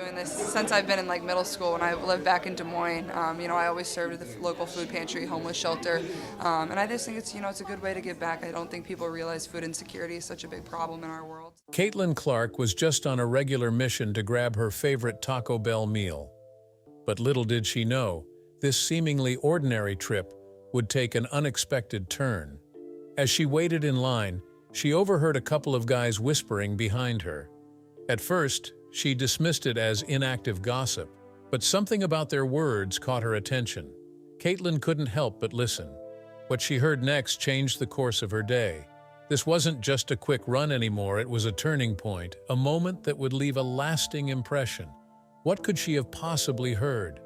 doing this since I've been in like middle school. When I lived back in Des Moines, I always served at the local food pantry, homeless shelter, and I just think it's a good way to give back. I don't think people realize food insecurity is such a big problem in our world. Caitlin Clark was just on a regular mission to grab her favorite Taco Bell meal. But little did she know, this seemingly ordinary trip would take an unexpected turn. As she waited in line, she overheard a couple of guys whispering behind her. At first, she dismissed it as inactive gossip, but something about their words caught her attention. Caitlin couldn't help but listen. What she heard next changed the course of her day. This wasn't just a quick run anymore, it was a turning point, a moment that would leave a lasting impression. What could she have possibly heard?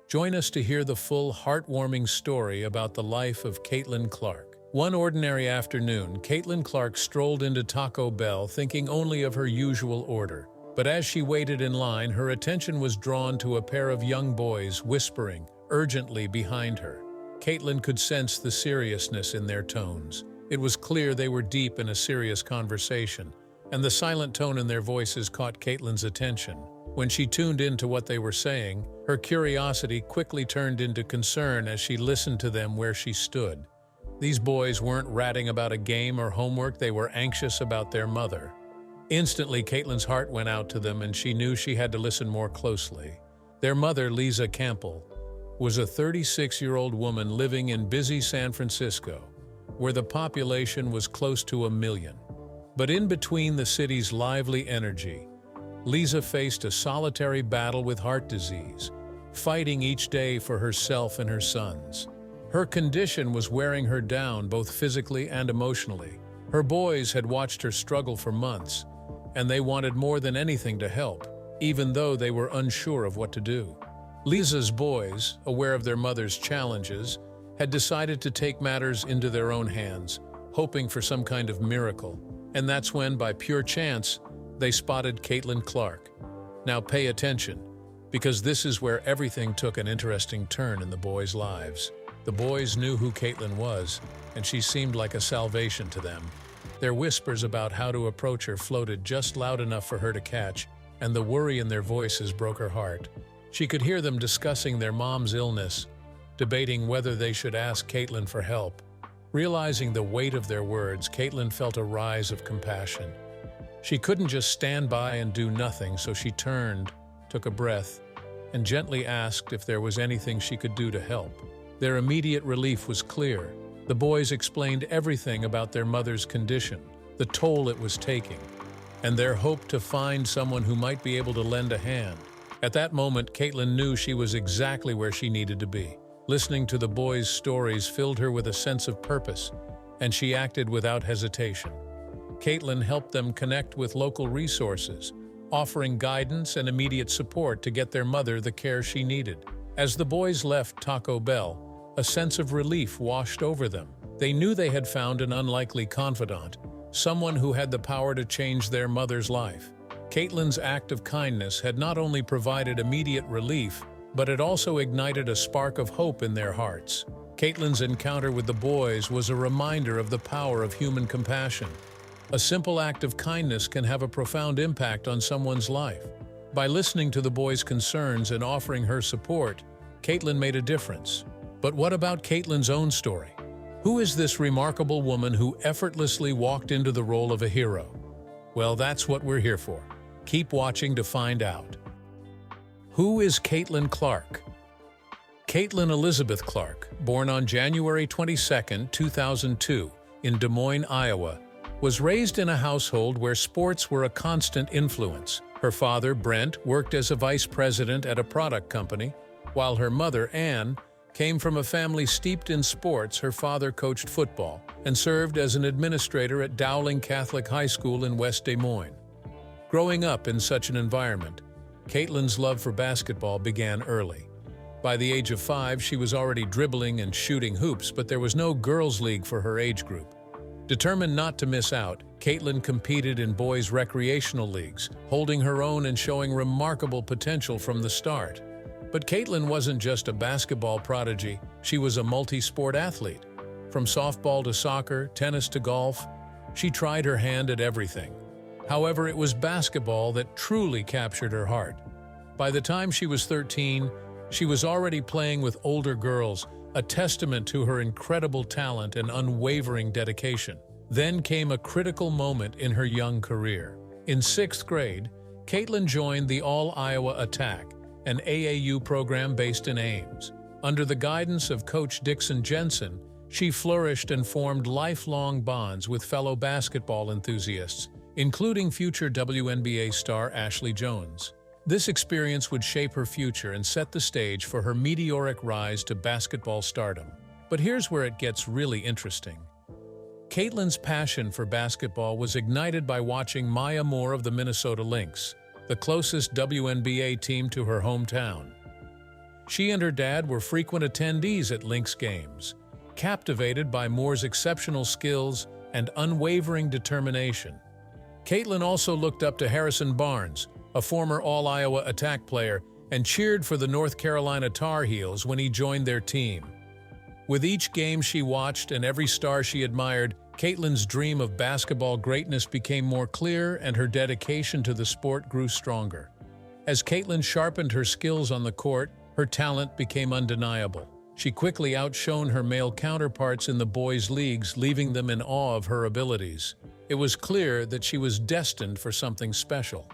Join us to hear the full, heartwarming story about the life of Caitlin Clark. One ordinary afternoon, Caitlin Clark strolled into Taco Bell thinking only of her usual order. But as she waited in line, her attention was drawn to a pair of young boys whispering urgently behind her. Caitlin could sense the seriousness in their tones. It was clear they were deep in a serious conversation, and the silent tone in their voices caught Caitlin's attention. When she tuned into what they were saying, her curiosity quickly turned into concern as she listened to them where she stood. These boys weren't ratting about a game or homework, they were anxious about their mother. Instantly, Caitlin's heart went out to them and she knew she had to listen more closely. Their mother, Lisa Campbell, was a 36-year-old woman living in busy San Francisco, where the population was close to 1 million. But in between the city's lively energy, Lisa faced a solitary battle with heart disease, fighting each day for herself and her sons. Her condition was wearing her down both physically and emotionally. Her boys had watched her struggle for months, and they wanted more than anything to help, even though they were unsure of what to do. Lisa's boys, aware of their mother's challenges, had decided to take matters into their own hands, hoping for some kind of miracle. And that's when, by pure chance, they spotted Caitlin Clark. Now pay attention, because this is where everything took an interesting turn in the boys' lives. The boys knew who Caitlin was, and she seemed like a salvation to them. Their whispers about how to approach her floated just loud enough for her to catch, and the worry in their voices broke her heart. She could hear them discussing their mom's illness, debating whether they should ask Caitlin for help. Realizing the weight of their words, Caitlin felt a rise of compassion. She couldn't just stand by and do nothing, so she turned, took a breath, and gently asked if there was anything she could do to help. Their immediate relief was clear. The boys explained everything about their mother's condition, the toll it was taking, and their hope to find someone who might be able to lend a hand. At that moment, Caitlin knew she was exactly where she needed to be. Listening to the boys' stories filled her with a sense of purpose, and she acted without hesitation. Caitlin helped them connect with local resources, offering guidance and immediate support to get their mother the care she needed. As the boys left Taco Bell, a sense of relief washed over them. They knew they had found an unlikely confidant, someone who had the power to change their mother's life. Caitlin's act of kindness had not only provided immediate relief, but it also ignited a spark of hope in their hearts. Caitlin's encounter with the boys was a reminder of the power of human compassion. A simple act of kindness can have a profound impact on someone's life. By listening to the boys' concerns and offering her support, Caitlin made a difference. But what about Caitlin's own story? Who is this remarkable woman who effortlessly walked into the role of a hero? Well, that's what we're here for. Keep watching to find out. Who is Caitlin Clark? Caitlin Elizabeth Clark, born on January 22, 2002, in Des Moines, Iowa, was raised in a household where sports were a constant influence. Her father, Brent, worked as a vice president at a product company, while her mother, Anne, came from a family steeped in sports. Her father coached football and served as an administrator at Dowling Catholic High School in West Des Moines. Growing up in such an environment, Caitlin's love for basketball began early. By the age of 5, she was already dribbling and shooting hoops, but there was no girls' league for her age group. Determined not to miss out, Caitlin competed in boys' recreational leagues, holding her own and showing remarkable potential from the start. But Caitlin wasn't just a basketball prodigy, she was a multi-sport athlete. From softball to soccer, tennis to golf, she tried her hand at everything. However, it was basketball that truly captured her heart. By the time she was 13, she was already playing with older girls, a testament to her incredible talent and unwavering dedication. Then came a critical moment in her young career. In 6th grade, Caitlin joined the All-Iowa Attack, an AAU program based in Ames. Under the guidance of Coach Dixon Jensen, she flourished and formed lifelong bonds with fellow basketball enthusiasts, including future WNBA star Ashley Jones. This experience would shape her future and set the stage for her meteoric rise to basketball stardom. But here's where it gets really interesting. Caitlin's passion for basketball was ignited by watching Maya Moore of the Minnesota Lynx, the closest WNBA team to her hometown. She and her dad were frequent attendees at Lynx games, captivated by Moore's exceptional skills and unwavering determination. Caitlin also looked up to Harrison Barnes, a former All-Iowa Attack player, and cheered for the North Carolina Tar Heels when he joined their team. With each game she watched and every star she admired, Caitlin's dream of basketball greatness became more clear and her dedication to the sport grew stronger. As Caitlin sharpened her skills on the court, her talent became undeniable. She quickly outshone her male counterparts in the boys' leagues, leaving them in awe of her abilities. It was clear that she was destined for something special.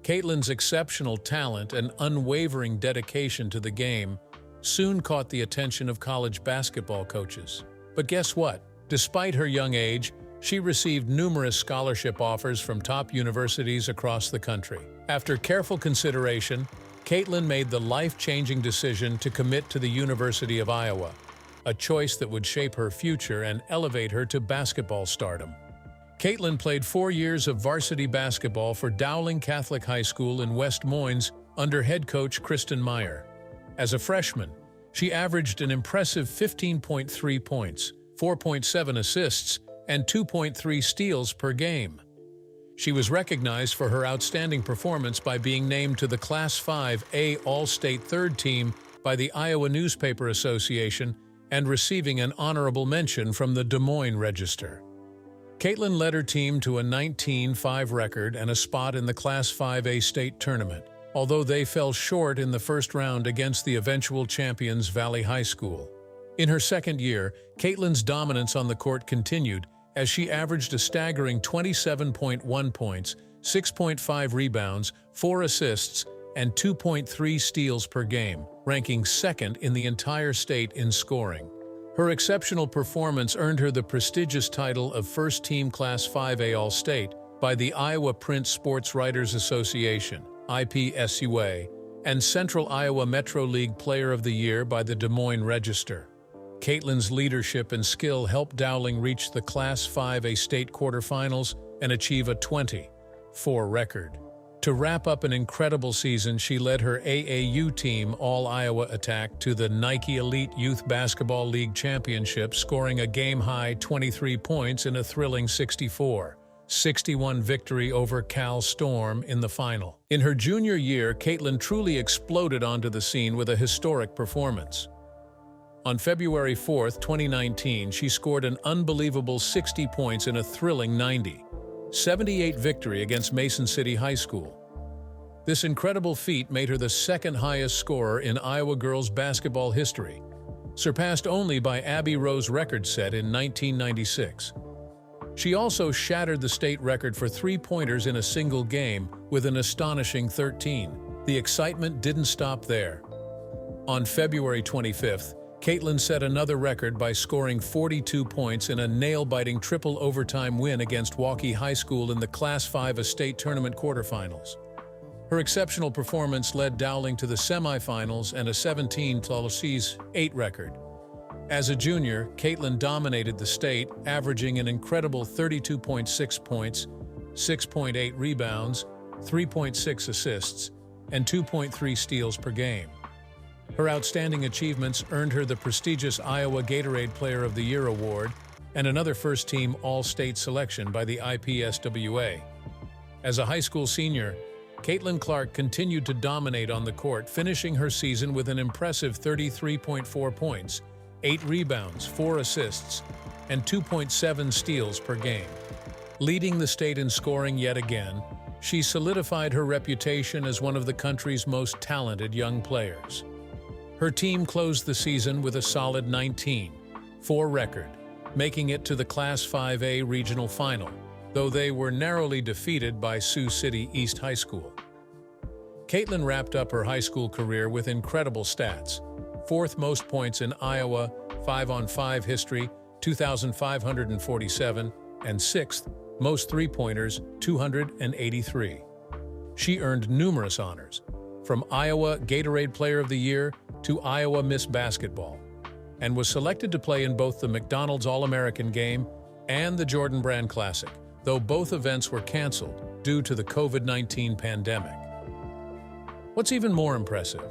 Caitlin's exceptional talent and unwavering dedication to the game soon caught the attention of college basketball coaches. But guess what? Despite her young age, she received numerous scholarship offers from top universities across the country. After careful consideration, Caitlin made the life-changing decision to commit to the University of Iowa, a choice that would shape her future and elevate her to basketball stardom. Caitlin played 4 years of varsity basketball for Dowling Catholic High School in West Moines under head coach Kristen Meyer. As a freshman, she averaged an impressive 15.3 points, 4.7 assists, and 2.3 steals per game. She was recognized for her outstanding performance by being named to the Class 5A All-State Third Team by the Iowa Newspaper Association and receiving an honorable mention from the Des Moines Register. Caitlin led her team to a 19-5 record and a spot in the Class 5A state tournament, although they fell short in the first round against the eventual champions Valley High School. In her second year, Caitlin's dominance on the court continued as she averaged a staggering 27.1 points, 6.5 rebounds, 4 assists, and 2.3 steals per game, ranking second in the entire state in scoring. Her exceptional performance earned her the prestigious title of First Team Class 5A All-State by the Iowa Print Sports Writers Association, IPSUA, and Central Iowa Metro League Player of the Year by the Des Moines Register. Caitlin's leadership and skill helped Dowling reach the Class 5A state quarterfinals and achieve a 20-4 record. To wrap up an incredible season, she led her AAU team, All-Iowa Attack, to the Nike Elite Youth Basketball League Championship, scoring a game-high 23 points in a thrilling 64-61 victory over Cal Storm in the final. In her junior year, Caitlin truly exploded onto the scene with a historic performance. On February 4, 2019, she scored an unbelievable 60 points in a thrilling 90-78 victory against Mason City High School. This incredible feat made her the second highest scorer in Iowa girls basketball history, surpassed only by Abby Rowe's record set in 1996. She also shattered the state record for three-pointers in a single game with an astonishing 13. The excitement didn't stop there. On February 25th, Caitlin set another record by scoring 42 points in a nail-biting triple overtime win against Waukee High School in the Class 5A state tournament quarterfinals. Her exceptional performance led Dowling to the semifinals and a 17-8 record. As a junior, Caitlin dominated the state, averaging an incredible 32.6 points, 6.8 rebounds, 3.6 assists, and 2.3 steals per game. Her outstanding achievements earned her the prestigious Iowa Gatorade Player of the Year award and another first-team All-State selection by the IPSWA. As a high school senior, Caitlin Clark continued to dominate on the court, finishing her season with an impressive 33.4 points, 8 rebounds, 4 assists, and 2.7 steals per game. Leading the state in scoring yet again, she solidified her reputation as one of the country's most talented young players. Her team closed the season with a solid 19-4 record, making it to the Class 5A regional final, though they were narrowly defeated by Sioux City East High School. Caitlin wrapped up her high school career with incredible stats: fourth most points in Iowa 5-on-5 history, 2,547, and sixth most three-pointers, 283. She earned numerous honors, from Iowa Gatorade Player of the Year to Iowa Miss Basketball, and was selected to play in both the McDonald's All-American Game and the Jordan Brand Classic, though both events were canceled due to the COVID-19 pandemic. What's even more impressive,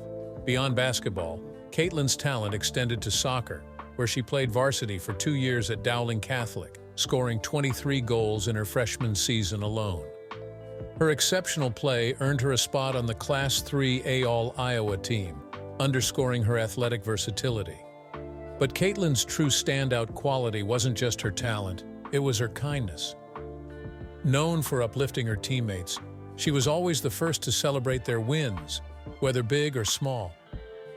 beyond basketball, Caitlin's talent extended to soccer, where she played varsity for 2 years at Dowling Catholic, scoring 23 goals in her freshman season alone. Her exceptional play earned her a spot on the Class 3A All-Iowa team, underscoring her athletic versatility. But Caitlin's true standout quality wasn't just her talent, it was her kindness. Known for uplifting her teammates, she was always the first to celebrate their wins, whether big or small.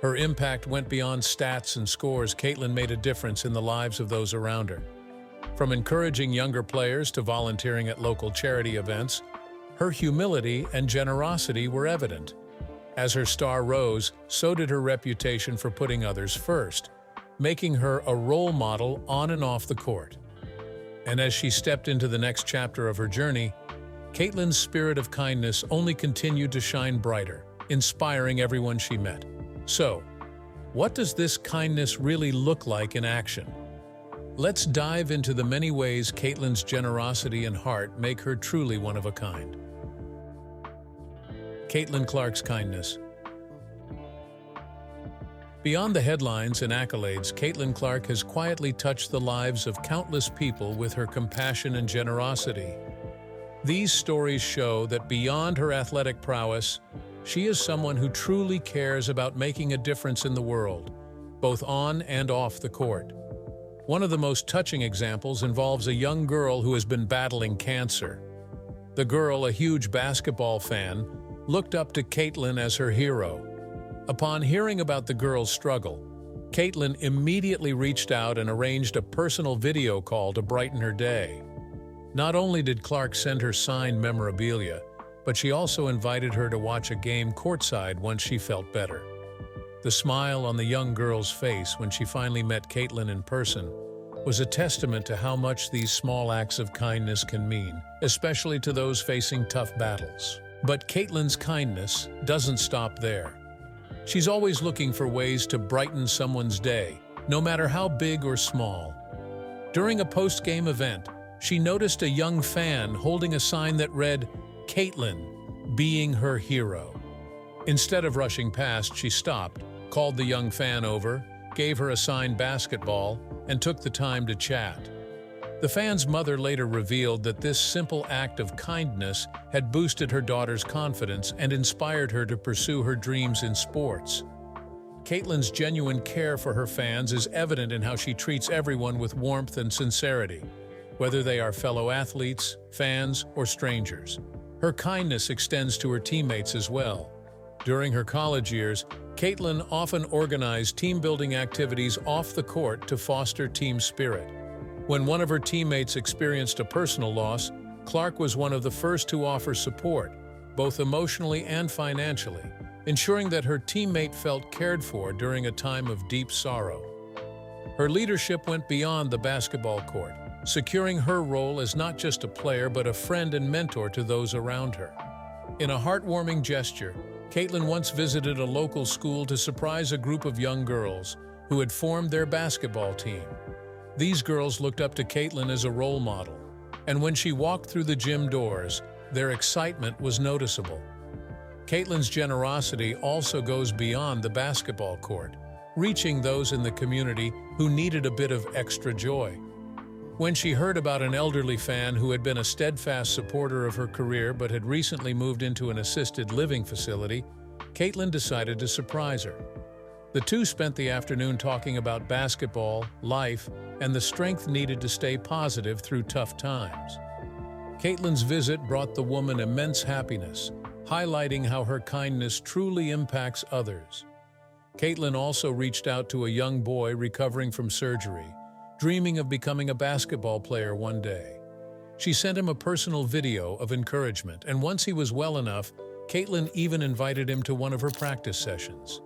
Her impact went beyond stats and scores. Caitlin made a difference in the lives of those around her. From encouraging younger players to volunteering at local charity events, her humility and generosity were evident. As her star rose, so did her reputation for putting others first, making her a role model on and off the court. And as she stepped into the next chapter of her journey, Caitlin's spirit of kindness only continued to shine brighter, inspiring everyone she met. So, what does this kindness really look like in action? Let's dive into the many ways Caitlin's generosity and heart make her truly one of a kind. Caitlin Clark's kindness. Beyond the headlines and accolades, Caitlin Clark has quietly touched the lives of countless people with her compassion and generosity. These stories show that beyond her athletic prowess, she is someone who truly cares about making a difference in the world, both on and off the court. One of the most touching examples involves a young girl who has been battling cancer. The girl, a huge basketball fan, looked up to Caitlin as her hero. Upon hearing about the girl's struggle, Caitlin immediately reached out and arranged a personal video call to brighten her day. Not only did Clark send her signed memorabilia, but she also invited her to watch a game courtside once she felt better. The smile on the young girl's face when she finally met Caitlin in person was a testament to how much these small acts of kindness can mean, especially to those facing tough battles. But Caitlin's kindness doesn't stop there. She's always looking for ways to brighten someone's day, no matter how big or small. During a post-game event, she noticed a young fan holding a sign that read, "Caitlin, being her hero." Instead of rushing past, she stopped, called the young fan over, gave her a signed basketball, and took the time to chat. The fan's mother later revealed that this simple act of kindness had boosted her daughter's confidence and inspired her to pursue her dreams in sports. Caitlin's genuine care for her fans is evident in how she treats everyone with warmth and sincerity, whether they are fellow athletes, fans, or strangers. Her kindness extends to her teammates as well. During her college years, Caitlin often organized team-building activities off the court to foster team spirit. When one of her teammates experienced a personal loss, Clark was one of the first to offer support, both emotionally and financially, ensuring that her teammate felt cared for during a time of deep sorrow. Her leadership went beyond the basketball court, securing her role as not just a player but a friend and mentor to those around her. In a heartwarming gesture, Caitlin once visited a local school to surprise a group of young girls who had formed their basketball team. These girls looked up to Caitlin as a role model, and when she walked through the gym doors, their excitement was noticeable. Caitlin's generosity also goes beyond the basketball court, reaching those in the community who needed a bit of extra joy. When she heard about an elderly fan who had been a steadfast supporter of her career but had recently moved into an assisted living facility, Caitlin decided to surprise her. The two spent the afternoon talking about basketball, life, and the strength needed to stay positive through tough times. Caitlin's visit brought the woman immense happiness, highlighting how her kindness truly impacts others. Caitlin also reached out to a young boy recovering from surgery, dreaming of becoming a basketball player one day. She sent him a personal video of encouragement, and once he was well enough, Caitlin even invited him to one of her practice sessions.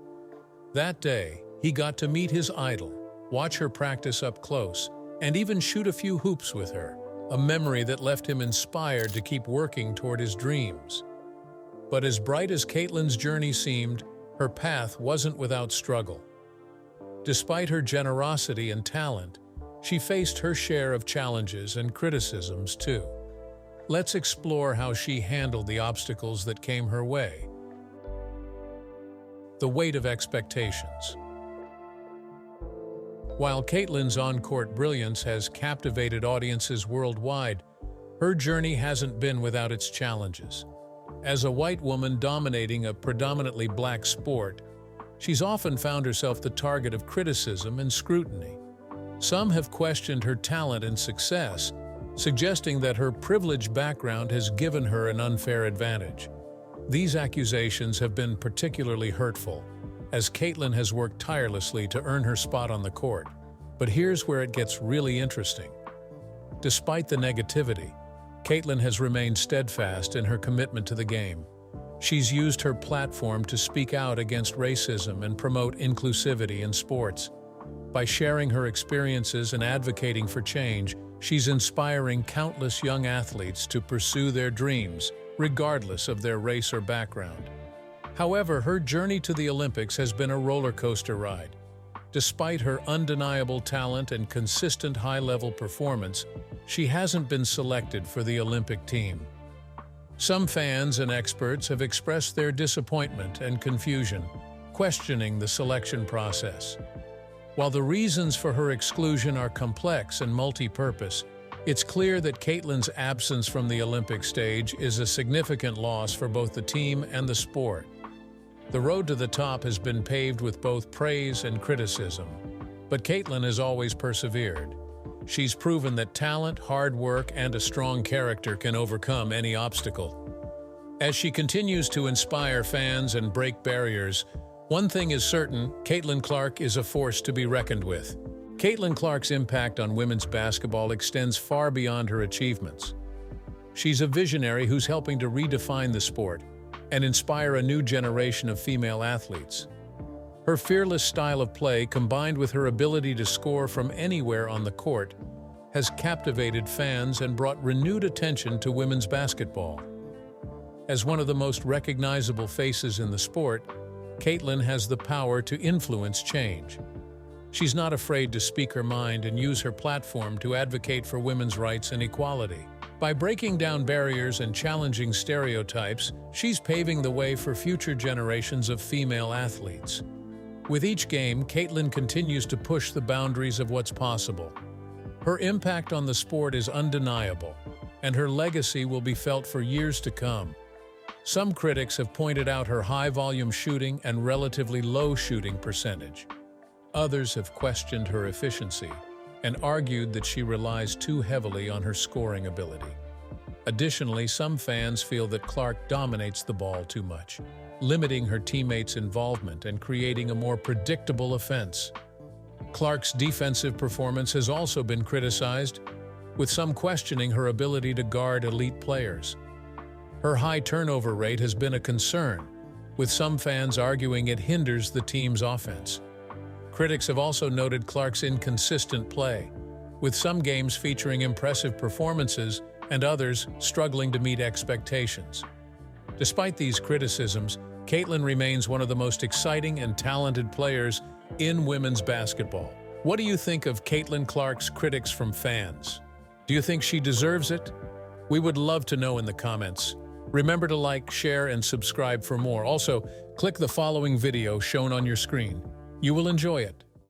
That day, he got to meet his idol, watch her practice up close, and even shoot a few hoops with her, a memory that left him inspired to keep working toward his dreams. But as bright as Caitlin's journey seemed, her path wasn't without struggle. Despite her generosity and talent, she faced her share of challenges and criticisms too. Let's explore how she handled the obstacles that came her way. The weight of expectations. While Caitlin's on-court brilliance has captivated audiences worldwide, her journey hasn't been without its challenges. As a white woman dominating a predominantly black sport, she's often found herself the target of criticism and scrutiny. Some have questioned her talent and success, suggesting that her privileged background has given her an unfair advantage. These accusations have been particularly hurtful, as Caitlin has worked tirelessly to earn her spot on the court. But here's where it gets really interesting. Despite the negativity, Caitlin has remained steadfast in her commitment to the game. She's used her platform to speak out against racism and promote inclusivity in sports. By sharing her experiences and advocating for change, she's inspiring countless young athletes to pursue their dreams, regardless of their race or background. However, her journey to the Olympics has been a roller coaster ride. Despite her undeniable talent and consistent high-level performance, she hasn't been selected for the Olympic team. Some fans and experts have expressed their disappointment and confusion, questioning the selection process. While the reasons for her exclusion are complex and multi-purpose, it's clear that Caitlin's absence from the Olympic stage is a significant loss for both the team and the sport. The road to the top has been paved with both praise and criticism, but Caitlin has always persevered. She's proven that talent, hard work, and a strong character can overcome any obstacle. As she continues to inspire fans and break barriers, one thing is certain: Caitlin Clark is a force to be reckoned with. Caitlin Clark's impact on women's basketball extends far beyond her achievements. She's a visionary who's helping to redefine the sport and inspire a new generation of female athletes. Her fearless style of play, combined with her ability to score from anywhere on the court, has captivated fans and brought renewed attention to women's basketball. As one of the most recognizable faces in the sport, Caitlin has the power to influence change. She's not afraid to speak her mind and use her platform to advocate for women's rights and equality. By breaking down barriers and challenging stereotypes, she's paving the way for future generations of female athletes. With each game, Caitlin continues to push the boundaries of what's possible. Her impact on the sport is undeniable, and her legacy will be felt for years to come. Some critics have pointed out her high-volume shooting and relatively low shooting percentage. Others have questioned her efficiency and argued that she relies too heavily on her scoring ability. Additionally, some fans feel that Clark dominates the ball too much, limiting her teammates' involvement and creating a more predictable offense. Clark's defensive performance has also been criticized, with some questioning her ability to guard elite players. Her high turnover rate has been a concern, with some fans arguing it hinders the team's offense. Critics have also noted Clark's inconsistent play, with some games featuring impressive performances and others struggling to meet expectations. Despite these criticisms, Caitlin remains one of the most exciting and talented players in women's basketball. What do you think of Caitlin Clark's critics from fans? Do you think she deserves it? We would love to know in the comments. Remember to like, share, and subscribe for more. Also, click the following video shown on your screen. You will enjoy it.